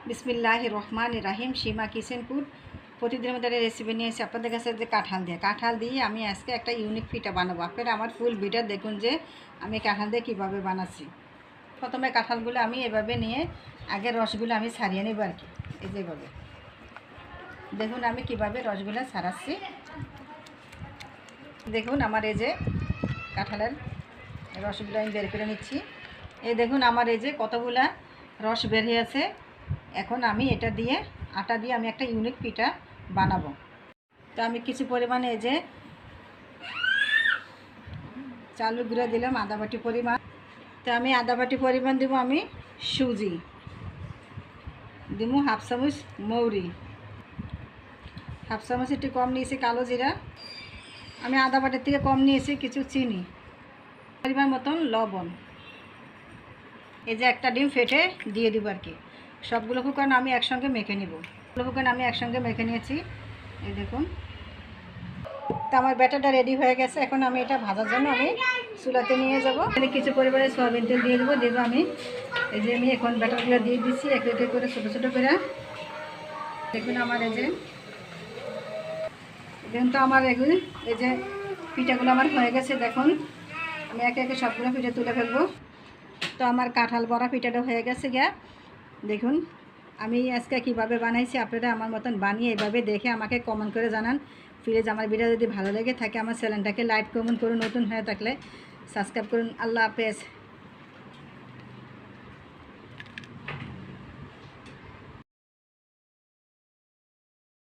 বিসমিল্লাহির রহমানির রহিম। সীমা kitchen food প্রতিদিনের মধ্যে রেসিপি নিয়ে এসে আপনাদের কাছে যে কাঁঠাল দিয়ে আমি আজকে একটা ইউনিক পিঠা বানাবো। আপনারা আমার ফুল ভিডিও দেখুন যে আমি কাঁঠাল দিয়ে কীভাবে বানাচ্ছি। প্রথমে কাঁঠালগুলো আমি এভাবে নিয়ে আগে রসগুলো আমি ছাড়িয়ে নেব আর কি। এই যেভাবে দেখুন আমি কিভাবে রসগুলো ছাড়াচ্ছি। দেখুন আমার এই যে কাঁঠালের রসগুলো আমি বের করে নিচ্ছি। এই দেখুন আমার এই যে কতগুলা রস বের হয়েছে। এখন আমি এটা দিয়ে আটা দিয়ে আমি একটা ইউনিক পিঠা বানাবো। তো আমি কিছু পরিমাণে এই যে চালের গুঁড়ো দিলাম আধা বাটি পরিমাণ। তো আমি আধা বাটি পরিমাণ দেবো আমি সুজি, দেবো হাফ চামচ মৌরি, হাফ চামচ একটু কম নিয়েছি কালো জিরা, আমি আধা বাটির থেকে কম নিয়েছি কিছু চিনি, পরিমাণ মতন লবণ, এই যে একটা ডিম ফেটে দিয়ে দিব আর কি। সবগুলো উপকরণ আমি একসঙ্গে মেখে নেব। উপকরণ আমি একসঙ্গে মেখে নিয়েছি। এই দেখুন তো আমার ব্যাটারটা রেডি হয়ে গেছে। এখন আমি এটা ভাজার জন্য আমি চুলাতে নিয়ে যাব। এখানে কিছু পরিমাণে সয়াবিন তেল দিয়ে দেবো আমি। এই যে আমি এখন ব্যাটারগুলো দিয়ে দিচ্ছি এক এক করে ছোটো ছোটো করে। দেখুন আমার এই যে দেখুন তো আমার এগুলো এই যে পিঠাগুলো আমার হয়ে গেছে। দেখুন আমি একে একে সবগুলো পিঠা তুলে ফেলবো। তো আমার কাঁঠাল বড়া পিঠাটা হয়ে গেছে গিয়া। দেখুন আমি আজকে কীভাবে বানাইছি, আপনারা আমার মতন বানিয়ে এভাবে দেখে আমাকে কমেন্ট করে জানান। প্লিজ আমার ভিডিও যদি ভালো লেগে থাকে আমার চ্যানেলটাকে লাইক কমেন্ট করুন, নতুন হয়ে থাকলে সাবস্ক্রাইব করুন। আল্লাহ হাফেজ।